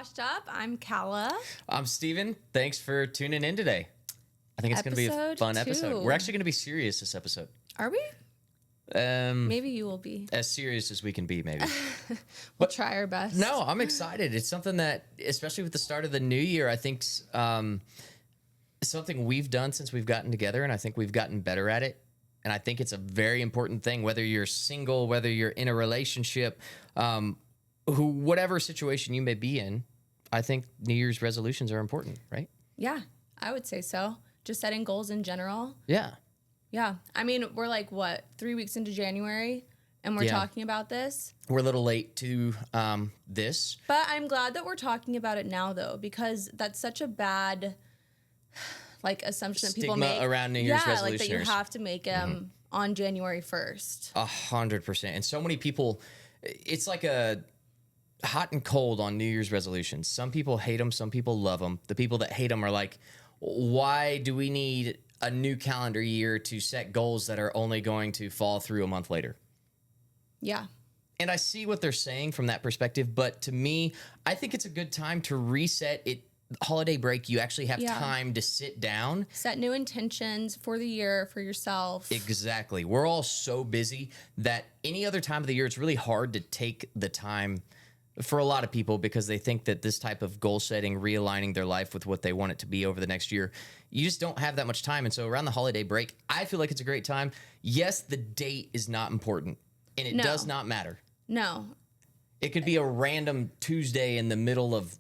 Washed Up. I'm Kala. I'm Steven. Thanks for tuning in today. I think it's going to be a fun episode. We're actually going to be serious this episode. Are we? Maybe you will be. As serious as we can be, maybe. We'll try our best. No, I'm excited. It's something that, especially with the start of the new year, I think something we've done since we've gotten together, and I think we've gotten better at it. And I think it's a very important thing, whether you're single, whether you're in a relationship, whatever situation you may be in. I think New Year's resolutions are important, right? Yeah, I would say so. Just setting goals in general. Yeah. Yeah. I mean, we're like, 3 weeks into January, and we're talking about this? We're a little late to this. But I'm glad that we're talking about it now, though, because that's such a bad assumption that people make around New Year's resolutions. Like that you have to make them on January 1st. 100%. And so many people, it's like a hot and cold on New Year's resolutions. Some people hate them. Some people love them. The people that hate them are like, why do we need a new calendar year to set goals that are only going to fall through a month later? Yeah. And I see what they're saying from that perspective. But to me, I think it's a good time to reset it. Holiday break, you actually have time to sit down. Set new intentions for the year for yourself. Exactly. We're all so busy that any other time of the year, it's really hard to take the time for a lot of people because they think that this type of goal setting, realigning their life with what they want it to be over the next year, you just don't have that much time. And so around the holiday break, I feel like it's a great time. Yes, the date is not important, and it does not matter. No. It could be a random Tuesday in the middle of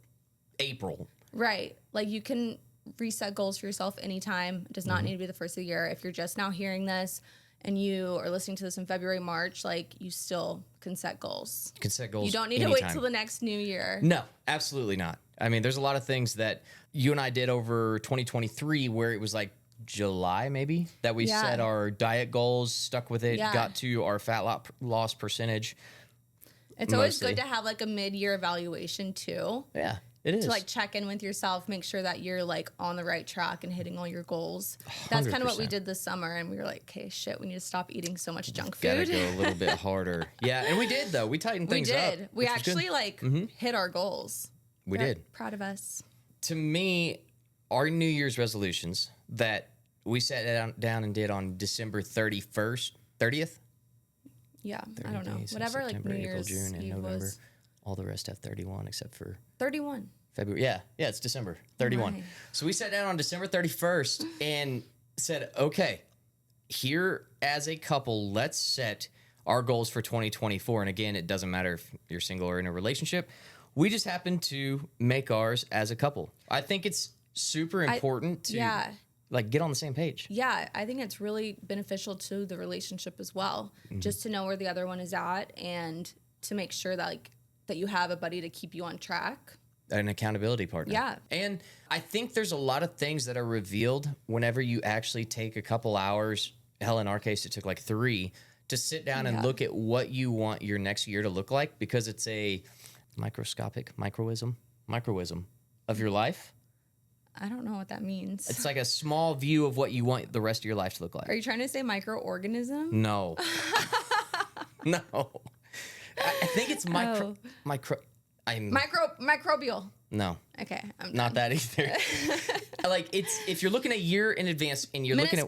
April. Right. Like you can reset goals for yourself anytime. It does not need to be the first of the year. If you're just now hearing this and you are listening to this in February, March, like you still can set goals. You can set goals. You don't need to wait till the next new year. No, absolutely not. I mean, there's a lot of things that you and I did over 2023 where it was like July maybe that we set our diet goals, stuck with it, got to our fat loss percentage. It's always good to have like a mid-year evaluation too. Yeah. It is. To like check in with yourself, make sure that you're like on the right track and hitting all your goals. That's 100%. kind of what we did this summer, and we were like, okay, shit, we need to stop eating so much junk food. Gotta go a little bit harder. Yeah, and we did though. We tightened things up. We did. We actually hit our goals. We did. Proud of us. To me, our New Year's resolutions that we sat down and did on December 30th. Yeah, I don't know. Whatever, September, like New April, Year's June, and Eve November. was. All the rest have 31 except for 31. February. Yeah, it's December 31. Right. So we sat down on December 31st and said, okay, here as a couple, let's set our goals for 2024. And again, it doesn't matter if you're single or in a relationship. We just happen to make ours as a couple. I think it's super important to get on the same page. Yeah, I think it's really beneficial to the relationship as well, just to know where the other one is at and to make sure that that you have a buddy to keep you on track. An accountability partner. Yeah. And I think there's a lot of things that are revealed whenever you actually take a couple hours. Hell, in our case, it took like 3 to sit down and look at what you want your next year to look like, because it's a microism of your life. I don't know what that means. It's like a small view of what you want the rest of your life to look like. Are you trying to say microorganism? No. No. I think it's microbial. No. Okay, I'm done. Not that either. It's if you're looking a year in advance and you're looking at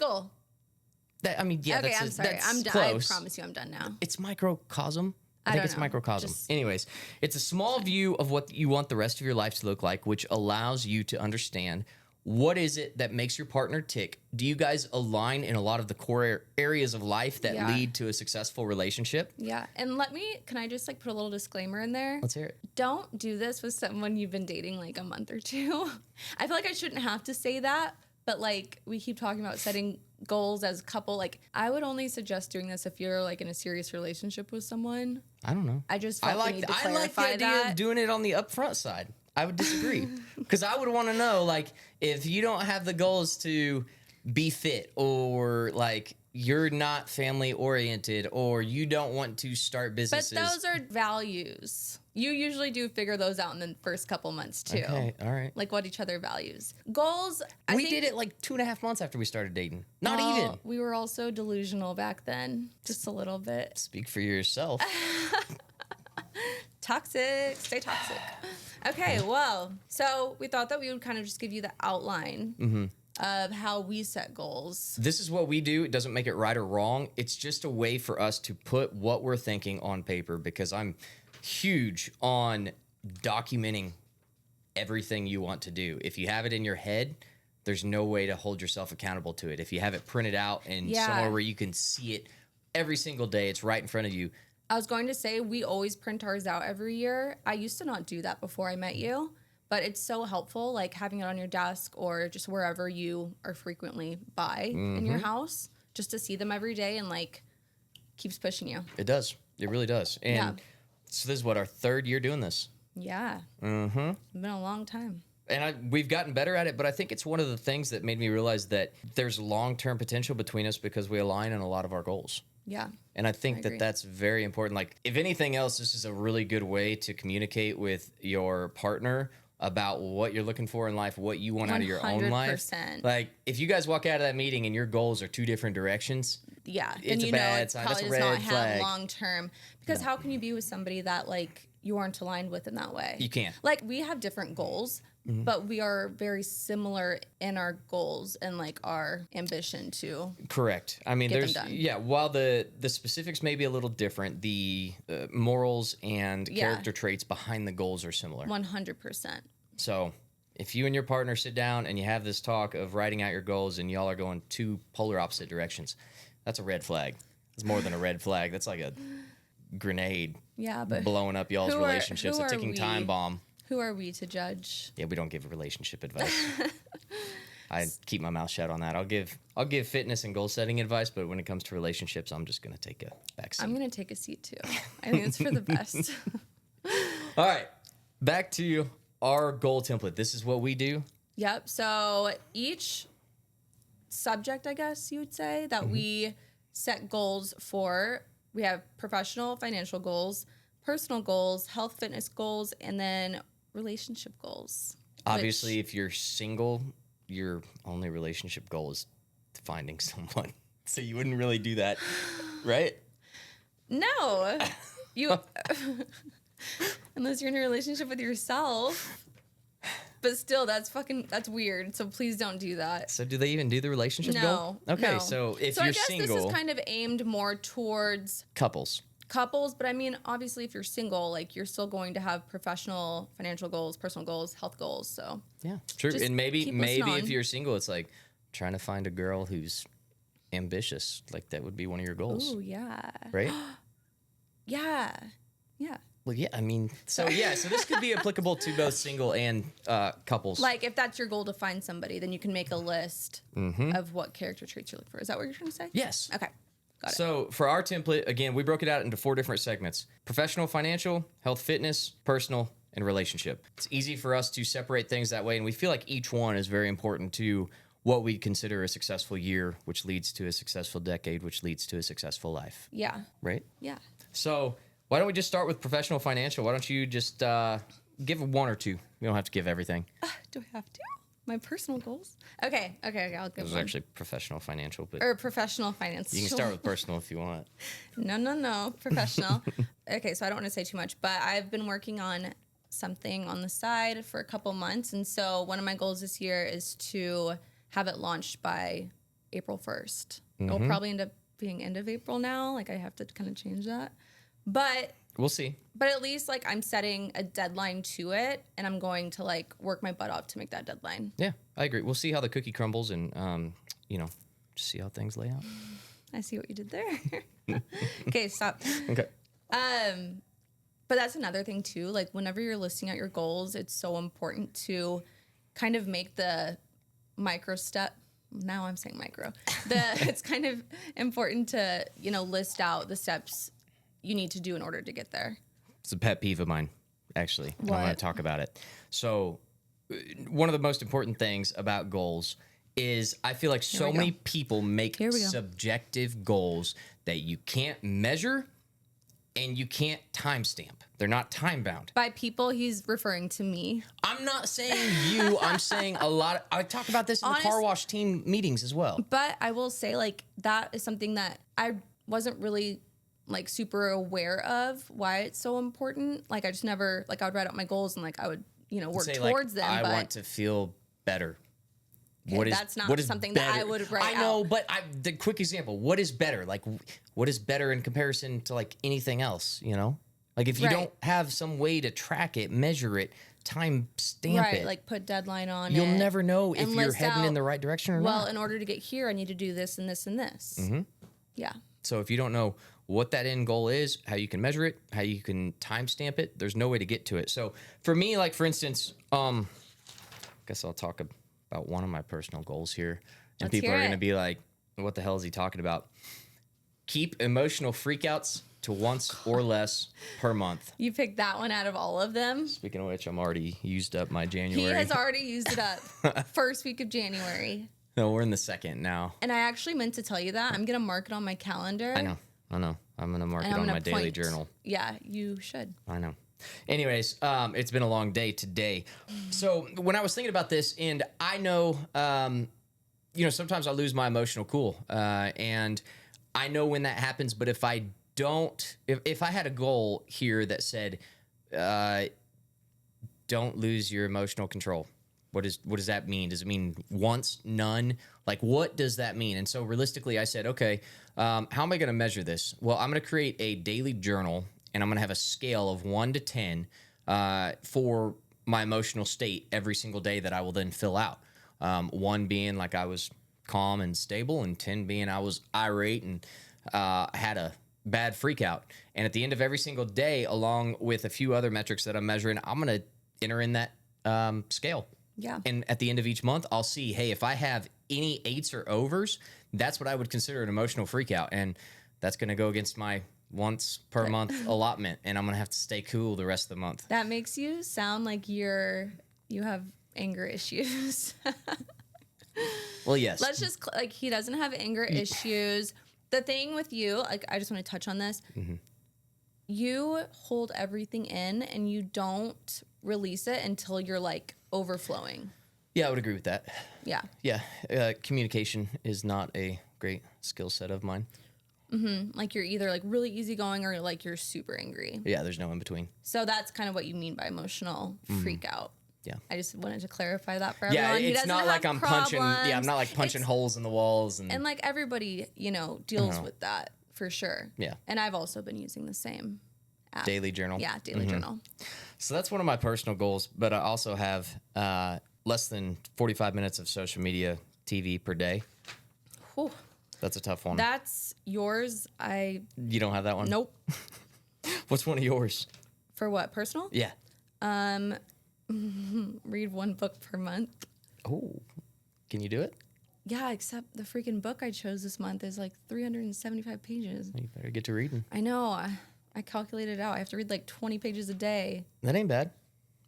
that. I mean, yeah. Okay, I'm sorry. That's I'm done. close. I promise you, I'm done now. It's microcosm. I think it's know. microcosm. Anyways, it's a small view of what you want the rest of your life to look like, which allows you to understand what is it that makes your partner tick. Do you guys align in a lot of the core areas of life that lead to a successful relationship? Yeah. And can I just put a little disclaimer in there? Let's hear it. Don't do this with someone you've been dating a month or two. I feel like I shouldn't have to say that, but we keep talking about setting goals as a couple. I would only suggest doing this if you're in a serious relationship with someone. I don't know. I just felt I like the idea of doing it on the upfront side. I would disagree, because I would want to know, if you don't have the goals to be fit, or you're not family oriented, or you don't want to start businesses. But those are values. You usually do figure those out in the first couple months too. Okay, all right. What each other values. Goals. We did it 2.5 months after we started dating. Not even. We were also delusional back then, just a little bit. Speak for yourself. Toxic. Stay toxic. Okay, well, so we thought that we would kind of just give you the outline of how we set goals. This is what we do. It doesn't make it right or wrong. It's just a way for us to put what we're thinking on paper, because I'm huge on documenting everything you want to do. If you have it in your head, there's no way to hold yourself accountable to it. If you have it printed out and somewhere where you can see it every single day, it's right in front of you. I was going to say, we always print ours out every year. I used to not do that before I met you, but it's so helpful, like having it on your desk or just wherever you are frequently by in your house, just to see them every day and like keeps pushing you. It does. It really does. And so this is what, our third year doing this? Yeah. It's been a long time. And we've gotten better at it, but I think it's one of the things that made me realize that there's long-term potential between us because we align on a lot of our goals. Yeah. And I think that that's very important. Like, if anything else, this is a really good way to communicate with your partner about what you're looking for in life, what you want out of your own life. 100%. Like, if you guys walk out of that meeting and your goals are two different directions, it's a bad sign. That's a red probably does not flag. have long term. Because how can you be with somebody that like you aren't aligned with in that way? You can't. Like, we have different goals, but we are very similar in our goals and like our ambition to. Correct. I mean, Get there's them done. while the specifics may be a little different, the morals and character traits behind the goals are similar. 100%. So if you and your partner sit down and you have this talk of writing out your goals and y'all are going two polar opposite directions, that's a red flag. It's more than a red flag. That's like a grenade But blowing up y'all's relationships, a ticking time bomb. Who are we to judge? Yeah, we don't give relationship advice. I keep my mouth shut on that. I'll give fitness and goal setting advice, but when it comes to relationships, I'm just going to take a back seat. I'm going to take a seat too. I think it's for the best. All right, back to our goal template. This is what we do. Yep. So each subject, I guess you would say, that we set goals for, we have professional, financial goals, personal goals, health, fitness goals, and then relationship goals. Obviously, if you're single, your only relationship goal is finding someone. So you wouldn't really do that, right? No. You unless you're in a relationship with yourself. But still, that's weird. So please don't do that. So do they even do the relationship goal? Okay, no. so if so you're I guess single, this is kind of aimed more towards couples. But I mean, obviously, if you're single, like you're still going to have professional, financial goals, personal goals, health goals. So Yeah, true. Just And maybe keep listening if on. you're single, it's like trying to find a girl who's ambitious. Like that would be one of your goals, ooh, yeah, right? yeah. Well, yeah. I mean, so this could be applicable to both single and couples. Like if that's your goal to find somebody, then you can make a list of what character traits you're looking for. Is that what you're trying to say? Yes. Okay. Got it. So for our template, again, we broke it out into 4 different segments: professional, financial, health, fitness, personal, and relationship. It's easy for us to separate things that way, and we feel like each one is very important to what we consider a successful year, which leads to a successful decade, which leads to a successful life. Yeah. Right? Yeah. So why don't we just start with professional financial? Why don't you just give 1 or 2? You don't have to give everything. Do I have to? My personal goals? Okay. I'll give This is one. actually professional financial, but Or professional finance. you can start with personal if you want. No. Professional. Okay, so I don't want to say too much, but I've been working on something on the side for a couple months. And so one of my goals this year is to have it launched by April 1st. It'll probably end up being end of April now. Like I have to kind of change that. But We'll see. at least like I'm setting a deadline to it and I'm going to like work my butt off to make that deadline. Yeah, I agree. We'll see how the cookie crumbles and, just see how things lay out. I see what you did there. Okay, stop. Okay. But that's another thing too. Like whenever you're listing out your goals, it's so important to kind of make the micro step. Now I'm saying micro. It's kind of important to, list out the steps you need to do in order to get there. It's a pet peeve of mine, actually. And I want What? to talk about it. So one of the most important things about goals is I feel like so we go. many people make Here we go. subjective goals that you can't measure and you can't timestamp. They're not time bound. By people, he's referring to me. I'm not saying you. I'm saying a lot. I talk about this in the car wash team meetings as well. But I will say, like, that is something that I wasn't really like super aware of why it's so important. Like I just never like I would write out my goals and like I would, work Say towards like, them. I But want to feel better. okay, that's not something that I would write I know, out. but the quick example, what is better? Like, what is better in comparison to like anything else, Like if you Right. don't have some way to track it, measure it, time stamp Right, it, like put deadline on you'll it. never know if and you're list heading in out, the right direction or well, not. in order to get here, I need to do this and this and this. Yeah. So if you don't know what that end goal is, how you can measure it, how you can timestamp it, there's no way to get to it. So for me, like for instance, guess I'll talk about one of my personal goals here, and Let's people hear are going to it. be like, "What the hell is he talking about?" Keep emotional freakouts to once or less per month. You picked that one out of all of them. Speaking of which, I'm already used up my He January. has already used it up. First week of January. No, we're in the second now. And I actually meant to tell you that. I'm going to mark it on my calendar. I know. I'm going to mark And it I'm on gonna my daily point. journal. Yeah, you should. I know. Anyways, it's been a long day today. So when I was thinking about this, and I know, sometimes I lose my emotional cool, and I know when that happens. But if I don't, if I had a goal here that said, don't lose your emotional control. What does that mean? Does it mean once, none? Like, what does that mean? And so realistically, I said, okay, how am I going to measure this? Well, I'm going to create a daily journal, and I'm going to have a scale of 1 to 10 for my emotional state every single day that I will then fill out. 1 being like I was calm and stable, and 10 being I was irate and had a bad freak out. And at the end of every single day, along with a few other metrics that I'm measuring, I'm going to enter in that scale. Yeah. And at the end of each month, I'll see, hey, if I have any 8s or overs, that's what I would consider an emotional freak out. And that's going to go against my once per month allotment. And I'm going to have to stay cool the rest of the month. That makes you sound like you have anger issues. Well, yes. Let's just, like, he doesn't have anger issues. The thing with you, like, I just want to touch on this. Mm-hmm. You hold everything in and you don't release it until you're, like, overflowing. Yeah, I would agree with that. Yeah. Yeah. Communication is not a great skill set of mine. Like, you're either, like, really easygoing or, like, you're super angry. Yeah, there's no in between. So that's kind of what you mean by emotional freak out. Yeah. I just wanted to clarify that for Yeah, everyone. He it's doesn't not like have I'm punching. Yeah, I'm problems. not like punching holes in the walls And like everybody, deals with that for sure. Yeah. And I've also been using the same app. daily journal. Yeah, daily journal. So that's one of my personal goals, but I also have less than 45 minutes of social media TV per day. Whew. That's a tough one. That's yours. You don't have that one? Nope. What's one of yours? For what? Personal? Yeah. Read 1 book per month. Oh, can you do it? Yeah, except the freaking book I chose this month is like 375 pages. You better get to reading. I know. I calculated it out. I have to read like 20 pages a day. That ain't bad.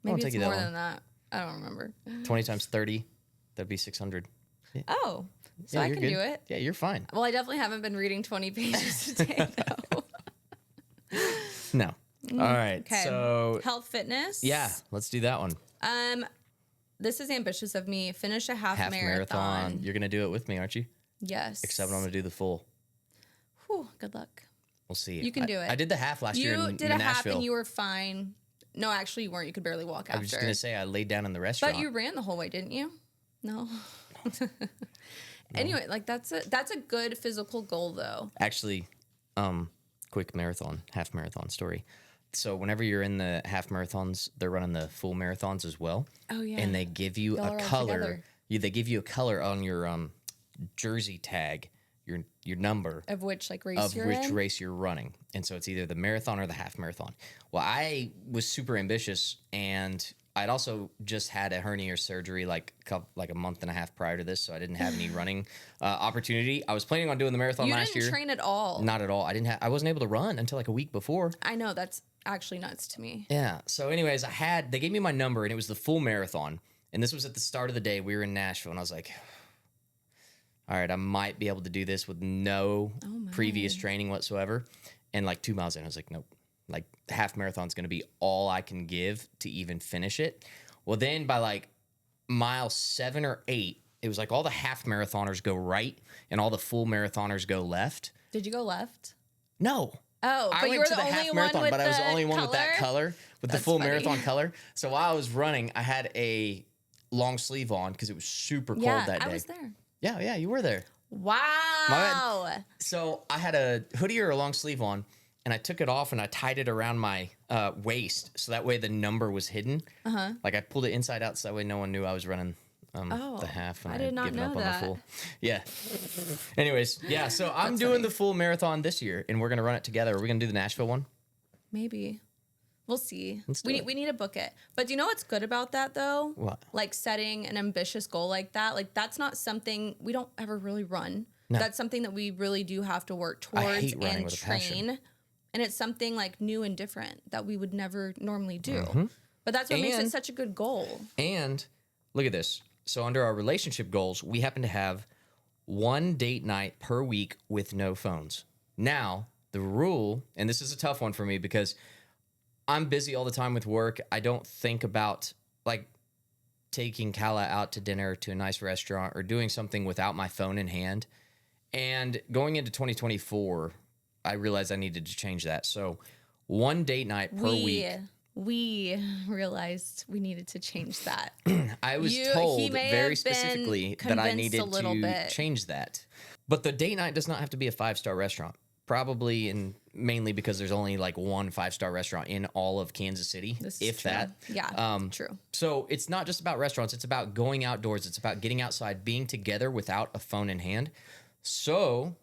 Maybe take it's you that more long. than that. I don't remember. 20 times 30, that'd be 600. Oh, so Yeah, I you're can good. do it. Yeah, you're fine. Well, I definitely haven't been reading 20 pages a day, though. No. All right. Okay. So, Health fitness. yeah, let's do that one. This is ambitious of me. Finish a half Half marathon. marathon. You're going to do it with me, aren't you? Yes. Except I'm going to do the full. Whew, good luck. We'll see. You can do it. I did the half last year You in did a half Nashville. and you were fine. No, actually, you weren't. You could barely walk I after. was just going to say I laid down in the restaurant. But you ran the whole way, didn't you? No. Anyway, like that's a good physical goal, though. Actually, quick half marathon story. So whenever you're in the half marathons, they're running the full marathons as well. Oh yeah. And they give you Y'all a are all color. together. They give you a color on your jersey tag, your number Of which race of you're which in? race you're running. And so it's either the marathon or the half marathon. Well, I was super ambitious, and I'd also just had a hernia surgery like a month and a half prior to this, so I didn't have any running opportunity. I was planning on doing the marathon You last didn't year. train at all. Not at all. I wasn't able to run until like a week before. I know, that's actually nuts to me. Yeah. So anyways, they gave me my number, and it was the full marathon. And this was at the start of the day. We were in Nashville, and I was like, all right, I might be able to do this with no previous training whatsoever. And like 2 miles in, I was like, nope. Like half marathon's going to be all I can give to even finish it. Well, then by like mile 7 or 8, it was like all the half marathoners go right and all the full marathoners go left. Did you go left? No, Oh, I but you went were to the the only half one marathon, with but I was the only one color? with that color, with the That's full funny. marathon color. So while I was running, I had a long sleeve on because it was super cold Yeah, that day. I was there. Yeah, you were there. Wow. So I had a hoodie or a long sleeve on, and I took it off and I tied it around my waist so that way the number was hidden. Like I pulled it inside out so that way no one knew I was running the half and I I did had not given know up on that. the full. Yeah. Anyways, yeah. So I'm That's doing funny. the full marathon this year, and we're gonna run it together. Are we gonna do the Nashville one? Maybe. We'll see. Let's do We it. we need to book it. But do you know what's good about that though? What? Like setting an ambitious goal like that. Like that's not something we don't ever really run. No. That's something that we really do have to work I towards hate running and with a passion. train. And it's something like new and different that we would never normally do. But that's what makes it And- such a good goal. And look at this. So under our relationship goals, we happen to have one date night per week with no phones. Now, the rule, and this is a tough one for me because I'm busy all the time with work. I don't think about like taking Kala out to dinner to a nice restaurant or doing something without my phone in hand. And going into 2024, I realized I needed to change that. So one date night per week. We realized we needed to change that. I was He told may very have specifically been that I convinced needed a little to bit. change that. But the date night does not have to be a 5-star restaurant. Probably and mainly because there's only like one 5-star restaurant in all of Kansas City, This is if true. that. Yeah, true. So it's not just about restaurants. It's about going outdoors. It's about getting outside, being together without a phone in hand. So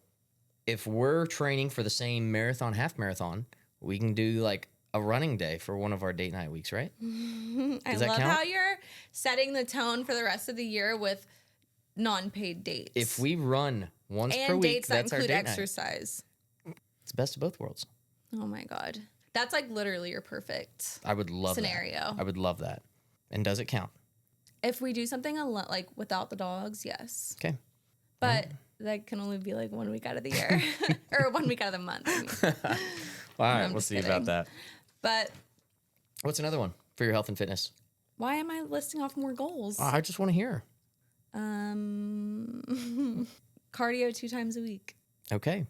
if we're training for the same marathon, half marathon, we can do like a running day for one of our date night weeks, right? I that love count? how you're setting the tone for the rest of the year with non-paid dates. If we run once per and week, dates that that's our include date night. exercise. It's the best of both worlds. Oh my God. That's like literally your perfect I would love scenario. that. I would love that. And does it count? If we do something like without the dogs, yes. Okay. But that can only be like 1 week out of the year or 1 week out of the month. I mean. All right, I'm we'll just see kidding. about that. But What's another one for your health and fitness? why am I listing off more goals? I just want to hear. Cardio 2 times a week. Okay.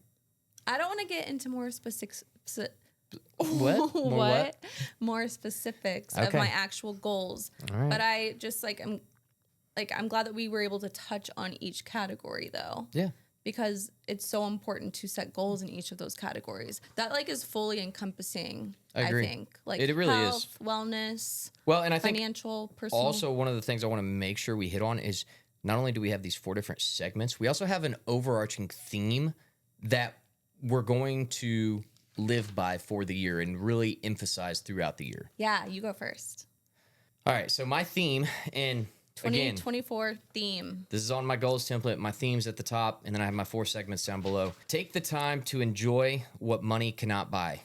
I don't want to get into more specifics. What? More what? More specifics of Okay. my actual goals. All right. But I just I'm glad that we were able to touch on each category though. Yeah. Because it's so important to set goals in each of those categories. That like is fully encompassing, I agree. think. Like It really is. health, wellness, Well, and I think financial, personal. also one of the things I want to make sure we hit on is not only do we have these 4 different segments, we also have an overarching theme that we're going to live by for the year and really emphasize throughout the year. Yeah, you go first. All right, so my theme, and again, 2024 theme. this is on my goals template. My theme's at the top, and then I have my 4 segments down below. Take the time to enjoy what money cannot buy.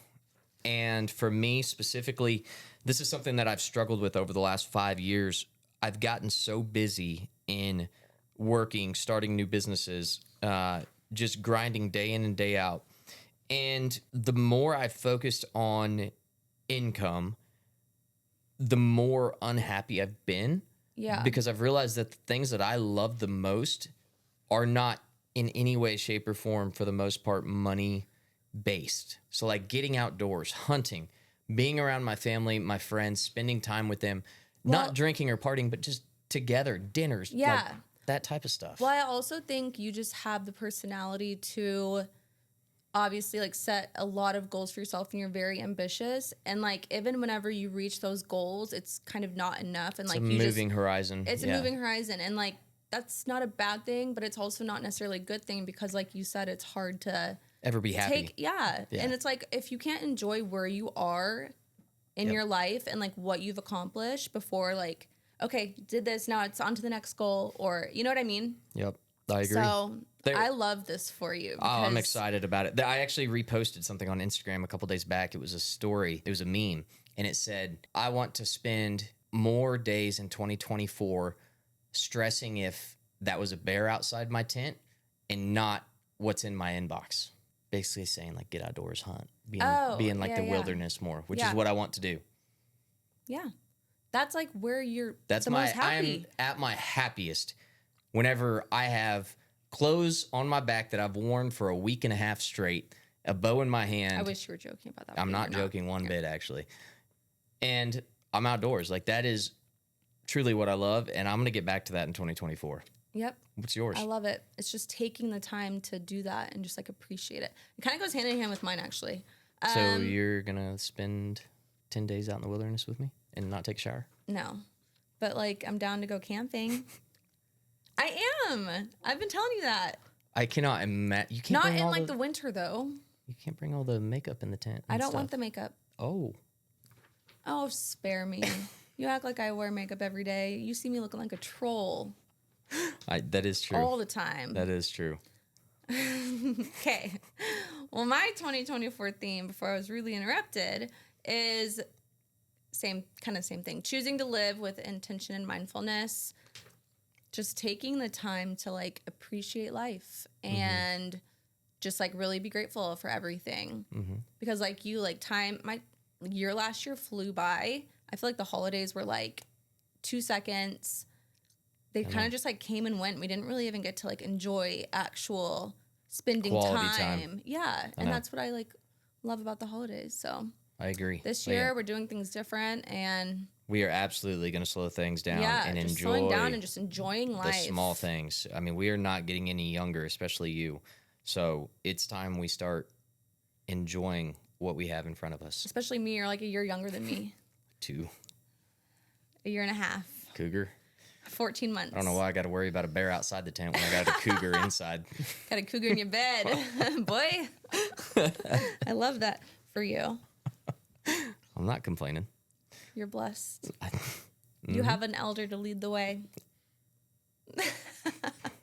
And for me specifically, this is something that I've struggled with over the last 5 years. I've gotten so busy in working, starting new businesses, just grinding day in and day out. And the more I focused on income, the more unhappy I've been. Yeah. Because I've realized that the things that I love the most are not in any way, shape, or form, for the most part, money based. So, like getting outdoors, hunting, being around my family, my friends, spending time with them, Well- not drinking or partying, but just together, dinners, like Yeah. that type of stuff. Well, I also think you just have the personality to obviously like set a lot of goals for yourself and you're very ambitious. And like even whenever you reach those goals, it's kind of not enough. And It's like a you moving horizon. it's Yeah. a moving horizon. And like that's not a bad thing, but it's also not necessarily a good thing because like you said, it's hard to Ever be happy. yeah. Yeah. And it's like if you can't enjoy where you are in your life and like what you've accomplished before like, okay, did this, now it's on to the next goal, or you know what I mean? Yep. I agree. So There- I love this for you. Oh, I'm because- excited about it. I actually reposted something on Instagram a couple days back. It was a story. It was a meme. And it said, I want to spend more days in 2024 stressing if that was a bear outside my tent and not what's in my inbox. Basically saying like get outdoors, hunt, be in like yeah, the yeah. wilderness more, which Yeah. is what I want to do. Yeah. That's like where you're That's the my most I happy. am at my happiest whenever I have clothes on my back that I've worn for a week and a half straight a bow in my hand. I wish you were joking about that. I'm not joking one bit, actually. And I'm outdoors. Like, that is truly what I love, and I'm going to get back to that in 2024. Yep. What's yours? I love it. It's just taking the time to do that and just like appreciate it. It kind of goes hand in hand with mine, actually. So you're going to spend 10 days out in the wilderness with me and not take a shower? No. But like, I'm down to go camping. I am. I've been telling you that. I cannot imagine. You can't Not bring in all like the winter, though. You can't bring all the makeup in the tent. I and don't stuff. want the makeup. Oh. Oh, spare me. You act like I wear makeup every day. You see me looking like a troll. That is true. All the time. That is true. Okay. Well, my 2024 theme, before I was really interrupted, is same thing. Choosing to live with intention and mindfulness. Just taking the time to like appreciate life and just like really be grateful for everything. Because like you, like my year last year flew by. I feel like the holidays were like 2 seconds. They kind of just like came and went. We didn't really even get to like enjoy actual spending Quality time. Yeah. And that's what I like love about the holidays. So I agree. this year we're doing things different, and we are absolutely going to slow things down and just enjoy slowing down and just enjoying the life. small things. I mean, we are not getting any younger, especially you. So it's time we start enjoying what we have in front of us. Especially me, you're like a year younger than me. 2. A year and a half. Cougar. 14 months. I don't know why I got to worry about a bear outside the tent when I got a cougar inside. Got a cougar in your bed. Boy. I love that for you. I'm not complaining. You're blessed. You have an elder to lead the way.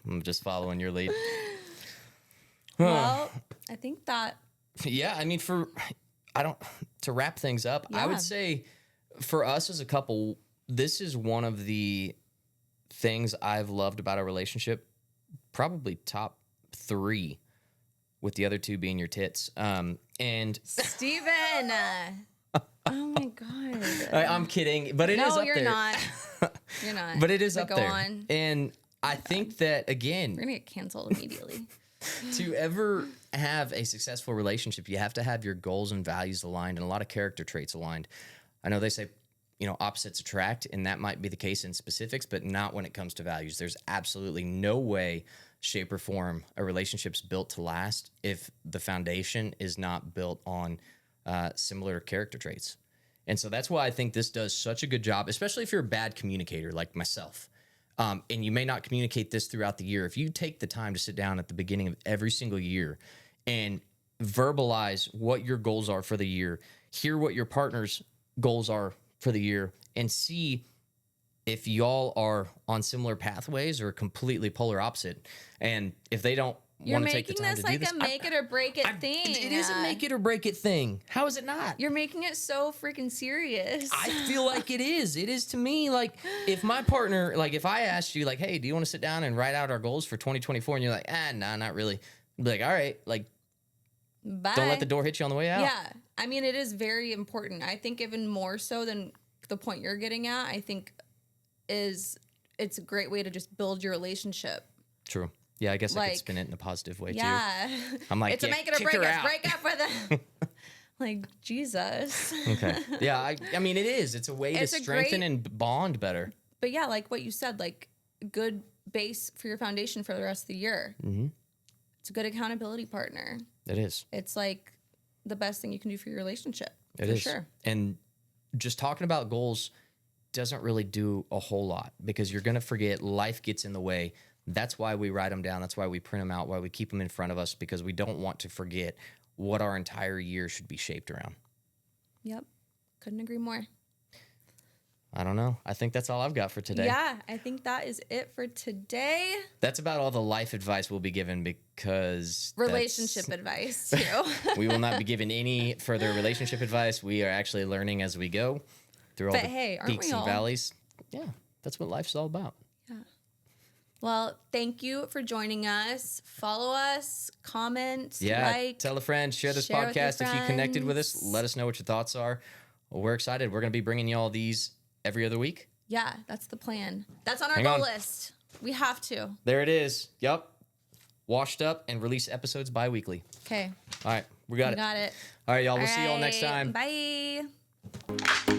I'm just following your lead. Well, I think that. Yeah, I mean, to wrap things up, I would say for us as a couple, this is one of the things I've loved about our relationship, probably top 3, with the other 2 being your tits. And Steven! Oh my God. I'm kidding, but it is up there. No, you're not. You're not. But it is But up go there. on. And I think that, again, We're going to get canceled immediately. to ever have a successful relationship, you have to have your goals and values aligned and a lot of character traits aligned. I know they say, opposites attract, and that might be the case in specifics, but not when it comes to values. There's absolutely no way, shape, or form a relationship's built to last if the foundation is not built on similar character traits. And so that's why I think this does such a good job, especially if you're a bad communicator like myself. And you may not communicate this throughout the year. If you take the time to sit down at the beginning of every single year and verbalize what your goals are for the year, hear what your partner's goals are for the year, and see if y'all are on similar pathways or completely polar opposite. And if they don't want to take the time to do this. You're making this like a make it or break it thing. It is a make it or break it thing. How is it not? You're making it so freaking serious. I feel like it is. It is to me. Like, if my partner, like, if I asked you, like, hey, do you want to sit down and write out our goals for 2024? And you're like, nah, not really. I'd be like, all right, like, Bye. don't let the door hit you on the way out. Yeah. I mean, it is very important. I think even more so than the point you're getting at, I think it's a great way to just build your relationship. True. Yeah, I guess I could spin it in a positive way, too. I'm like, it's a make it or break it. Break up with them. Like, Jesus. Okay. Yeah, I mean, it is. It's a way to strengthen and bond better. But yeah, like what you said, like, good base for your foundation for the rest of the year. Mm-hmm. It's a good accountability partner. It is. It's like the best thing you can do for your relationship. It is. Sure. And just talking about goals doesn't really do a whole lot because you're going to forget. Life gets in the way. That's why we write them down. That's why we print them out, why we keep them in front of us, because we don't want to forget what our entire year should be shaped around. Yep. Couldn't agree more. I don't know. I think that's all I've got for today. Yeah, I think that is it for today. That's about all the life advice we'll be given because... Relationship advice, too. We will not be given any further relationship advice. We are actually learning as we go through all the peaks and valleys. Yeah, that's what life's all about. Yeah. Well, thank you for joining us. Follow us, comment, like. Tell a friend, share this podcast. If you connected with us, let us know what your thoughts are. Well, we're excited. We're going to be bringing you all these every other week. Yeah, that's the plan. That's on our goal list. We have to. There it is. Yep. washed up, and release episodes bi-weekly. Okay. All right. We got it. Got it. All right, y'all. We'll see you all next time. Bye.